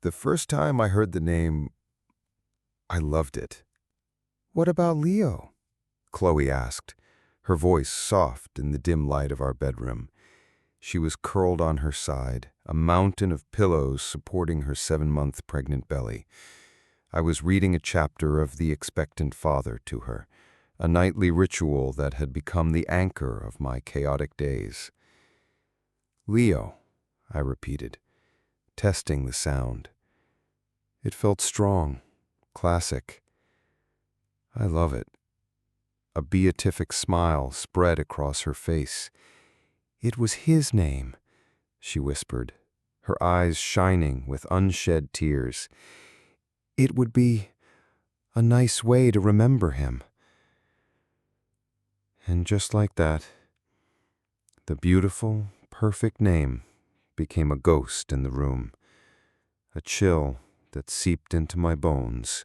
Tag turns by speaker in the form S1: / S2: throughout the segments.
S1: The first time I heard the name, I loved it. "What about Leo?" Chloe asked, her voice soft in the dim light of our bedroom. She was curled on her side, a mountain of pillows supporting her 7-month pregnant belly. I was reading a chapter of The Expectant Father to her, a nightly ritual that had become the anchor of my chaotic days. "Leo," I repeated, testing the sound. It felt strong, classic. "I love it." A beatific smile spread across her face. "It was his name," she whispered, her eyes shining with unshed tears. "It would be a nice way to remember him." And just like that, the beautiful, perfect name became a ghost in the room, a chill that seeped into my bones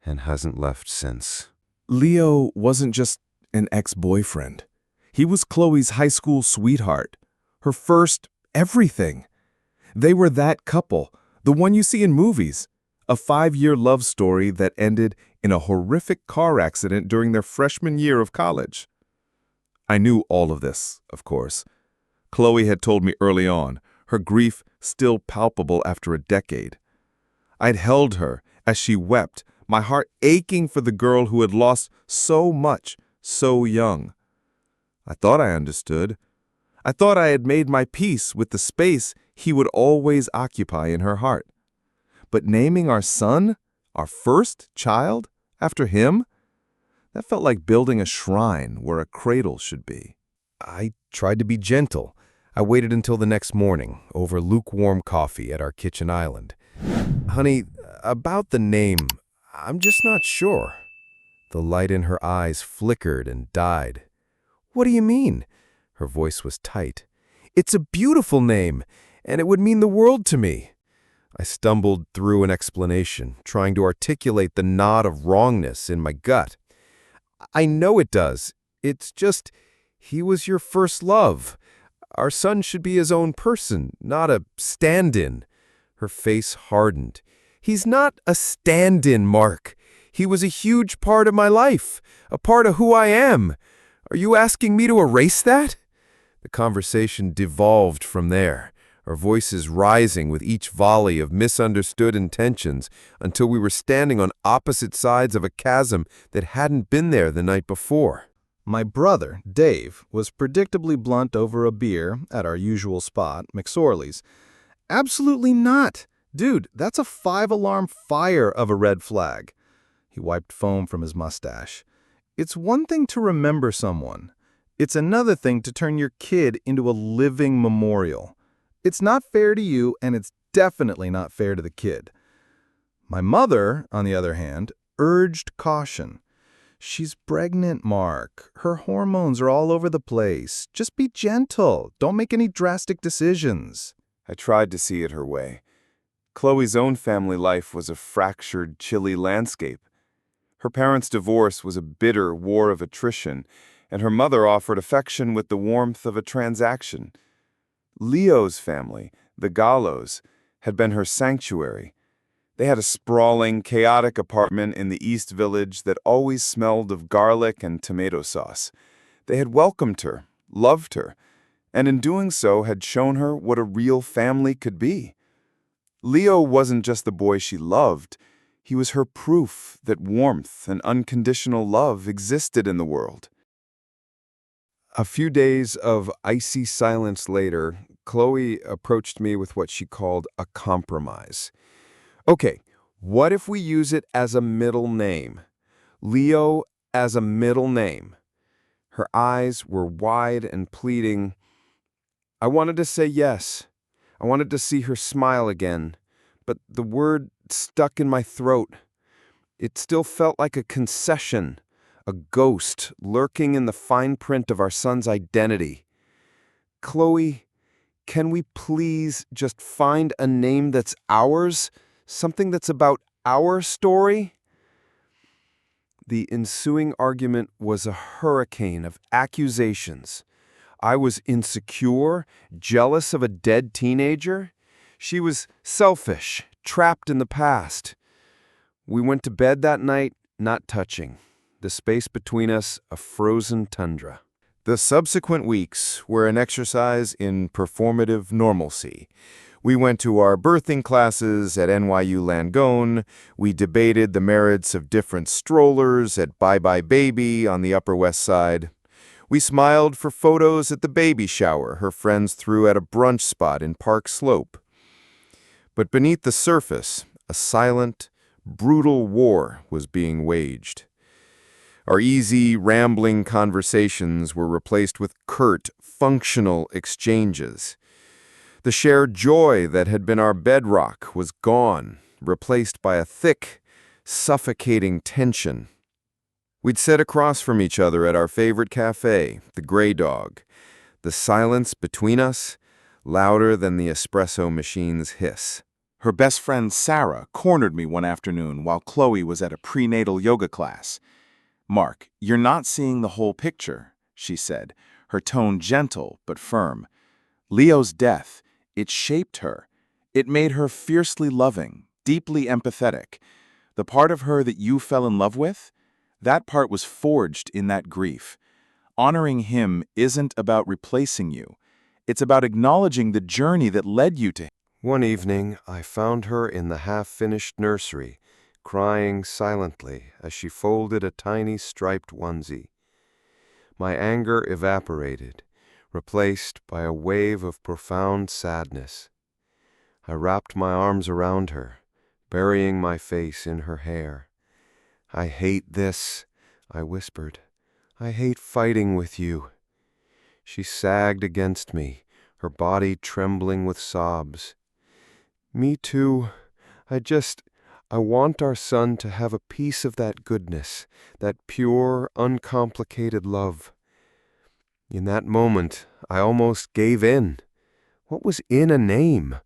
S1: and hasn't left since.
S2: Leo wasn't just an ex-boyfriend. He was Chloe's high school sweetheart, her first everything. They were that couple, the one you see in movies, a 5-year love story that ended in a horrific car accident during their freshman year of college. I knew all of this, of course. Chloe had told me early on, her grief still palpable after a decade. I'd held her as she wept, my heart aching for the girl who had lost so much so young. I thought I understood. I thought I had made my peace with the space he would always occupy in her heart. But naming our son, our first child, after him, that felt like building a shrine where a cradle should be.
S1: I tried to be gentle. I waited until the next morning, over lukewarm coffee at our kitchen island. "Honey, about the name, I'm just not sure." The light in her eyes flickered and died. "What do you mean?" Her voice was tight. "It's a beautiful name, and it would mean the world to me." I stumbled through an explanation, trying to articulate the knot of wrongness in my gut. "I know it does. It's just, he was your first love. Our son should be his own person, not a stand-in." Her face hardened. "He's not a stand-in, Mark. He was a huge part of my life, a part of who I am. Are you asking me to erase that?" The conversation devolved from there, our voices rising with each volley of misunderstood intentions until we were standing on opposite sides of a chasm that hadn't been there the night before.
S3: My brother, Dave, was predictably blunt over a beer at our usual spot, McSorley's. "Absolutely not. Dude, that's a 5-alarm fire of a red flag." He wiped foam from his mustache. "It's one thing to remember someone. It's another thing to turn your kid into a living memorial. It's not fair to you, and it's definitely not fair to the kid." My mother, on the other hand, urged caution. "She's pregnant, Mark. Her hormones are all over the place. Just be gentle. Don't make any drastic decisions."
S2: I tried to see it her way. Chloe's own family life was a fractured, chilly landscape. Her parents' divorce was a bitter war of attrition, and her mother offered affection with the warmth of a transaction. Leo's family, the Gallos, had been her sanctuary. They had a sprawling, chaotic apartment in the East Village that always smelled of garlic and tomato sauce. They had welcomed her, loved her, and in doing so had shown her what a real family could be. Leo wasn't just the boy she loved. He was her proof that warmth and unconditional love existed in the world. A few days of icy silence later, Chloe approached me with what she called a compromise. "Okay, what if we use it as a middle name? Leo as a middle name." Her eyes were wide and pleading. I wanted to say yes. I wanted to see her smile again, but the word stuck in my throat. It still felt like a concession, a ghost lurking in the fine print of our son's identity. "Chloe, can we please just find a name that's ours? Something that's about our story?" The ensuing argument was a hurricane of accusations. I was insecure, jealous of a dead teenager. She was selfish, trapped in the past. We went to bed that night, not touching. The space between us, a frozen tundra.
S1: The subsequent weeks were an exercise in performative normalcy. We went to our birthing classes at NYU Langone. We debated the merits of different strollers at Bye Bye Baby on the Upper West Side. We smiled for photos at the baby shower her friends threw at a brunch spot in Park Slope. But beneath the surface, a silent, brutal war was being waged. Our easy, rambling conversations were replaced with curt, functional exchanges. The shared joy that had been our bedrock was gone, replaced by a thick, suffocating tension. We'd sit across from each other at our favorite cafe, the Grey Dog. The silence between us, louder than the espresso machine's hiss.
S4: Her best friend Sarah cornered me one afternoon while Chloe was at a prenatal yoga class. "Mark, you're not seeing the whole picture," she said, her tone gentle but firm. "Leo's death, it shaped her. It made her fiercely loving, deeply empathetic. The part of her that you fell in love with, that part was forged in that grief. Honoring him isn't about replacing you. It's about acknowledging the journey that led you to him."
S2: One evening, I found her in the half-finished nursery, crying silently as she folded a tiny striped onesie. My anger evaporated, replaced by a wave of profound sadness. I wrapped my arms around her, burying my face in her hair. "I hate this," I whispered. "I hate fighting with you." She sagged against me, her body trembling with sobs. "Me too. I want our son to have a piece of that goodness, that pure, uncomplicated love." In that moment, I almost gave in. What was in a name?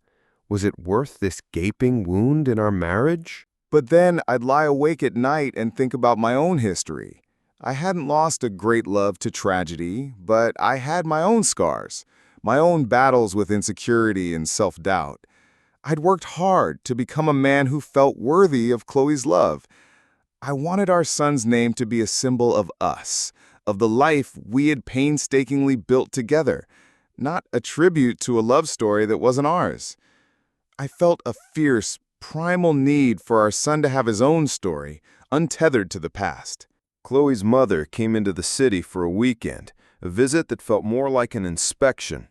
S2: Was it worth this gaping wound in our marriage?
S3: But then I'd lie awake at night and think about my own history. I hadn't lost a great love to tragedy, but I had my own scars, my own battles with insecurity and self-doubt. I'd worked hard to become a man who felt worthy of Chloe's love. I wanted our son's name to be a symbol of us, of the life we had painstakingly built together, not a tribute to a love story that wasn't ours. I felt a fierce, primal need for our son to have his own story, untethered to the past.
S2: Chloe's mother came into the city for a weekend, a visit that felt more like an inspection.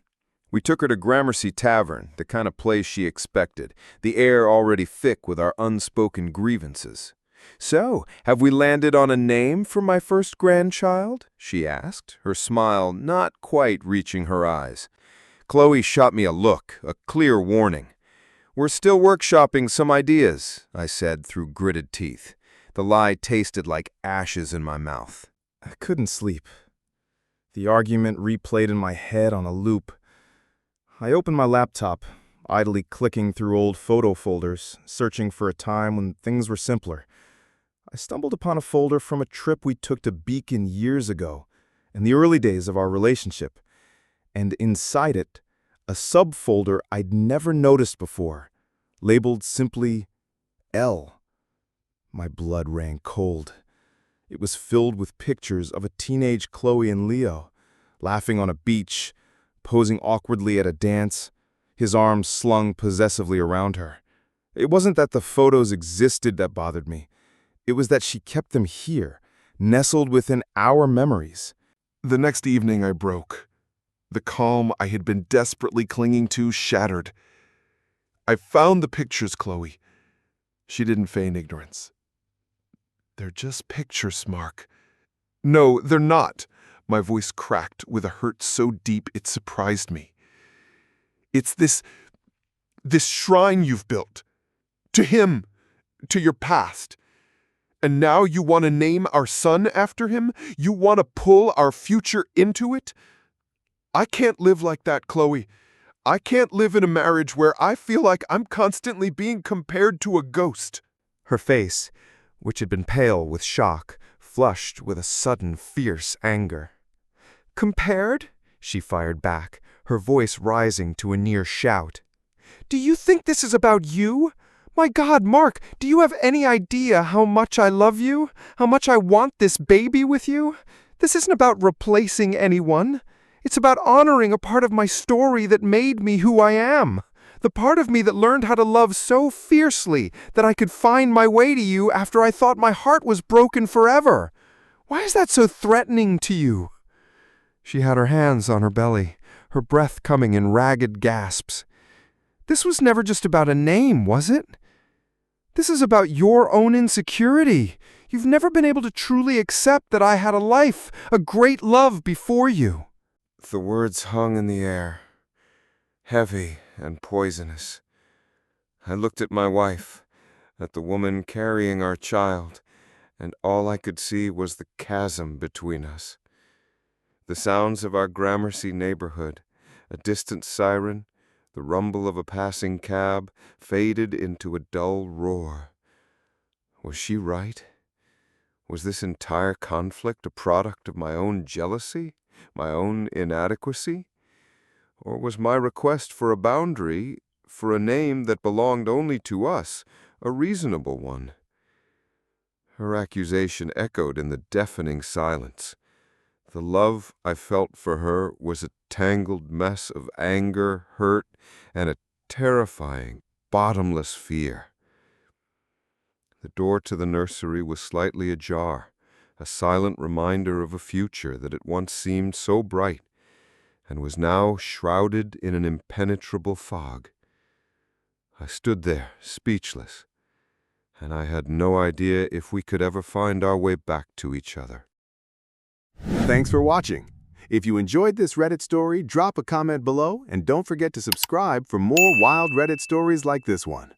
S2: We took her to Gramercy Tavern, the kind of place she expected, the air already thick with our unspoken grievances. "So, have we landed on a name for my first grandchild?" she asked, her smile not quite reaching her eyes. Chloe shot me a look, a clear warning. "We're still workshopping some ideas," I said through gritted teeth. The lie tasted like ashes in my mouth.
S3: I couldn't sleep. The argument replayed in my head on a loop. I opened my laptop, idly clicking through old photo folders, searching for a time when things were simpler. I stumbled upon a folder from a trip we took to Beacon years ago, in the early days of our relationship. And inside it, a subfolder I'd never noticed before, labeled simply L. My blood ran cold. It was filled with pictures of a teenage Chloe and Leo, laughing on a beach, posing awkwardly at a dance, his arms slung possessively around her. It wasn't that the photos existed that bothered me. It was that she kept them here, nestled within our memories.
S5: The next evening I broke. The calm I had been desperately clinging to shattered. "I found the pictures, Chloe." She didn't feign ignorance. "They're just pictures, Mark." "No, they're not." My voice cracked with a hurt so deep it surprised me. "It's this shrine you've built. To him, to your past. And now you want to name our son after him? You want to pull our future into it? I can't live like that, Chloe. I can't live in a marriage where I feel like I'm constantly being compared to a ghost."
S2: Her face, which had been pale with shock, flushed with a sudden fierce anger. "Compared?" she fired back, her voice rising to a near shout. "Do you think this is about you?
S6: My God, Mark, do you have any idea how much I love you? How much I want this baby with you? This isn't about replacing anyone. It's about honoring a part of my story that made me who I am. The part of me that learned how to love so fiercely that I could find my way to you after I thought my heart was broken forever. Why is that so threatening to you?" She had her hands on her belly, her breath coming in ragged gasps. "This was never just about a name, was it? This is about your own insecurity. You've never been able to truly accept that I had a life, a great love before you."
S2: The words hung in the air, heavy and poisonous. I looked at my wife, at the woman carrying our child, and all I could see was the chasm between us. The sounds of our Gramercy neighborhood, a distant siren, the rumble of a passing cab, faded into a dull roar. Was she right? Was this entire conflict a product of my own jealousy, my own inadequacy? Or was my request for a boundary, for a name that belonged only to us, a reasonable one? Her accusation echoed in the deafening silence. The love I felt for her was a tangled mess of anger, hurt, and a terrifying, bottomless fear. The door to the nursery was slightly ajar, a silent reminder of a future that had once seemed so bright and was now shrouded in an impenetrable fog. I stood there, speechless, and I had no idea if we could ever find our way back to each other.
S7: Thanks for watching. If you enjoyed this Reddit story, drop a comment below and don't forget to subscribe for more wild Reddit stories like this one.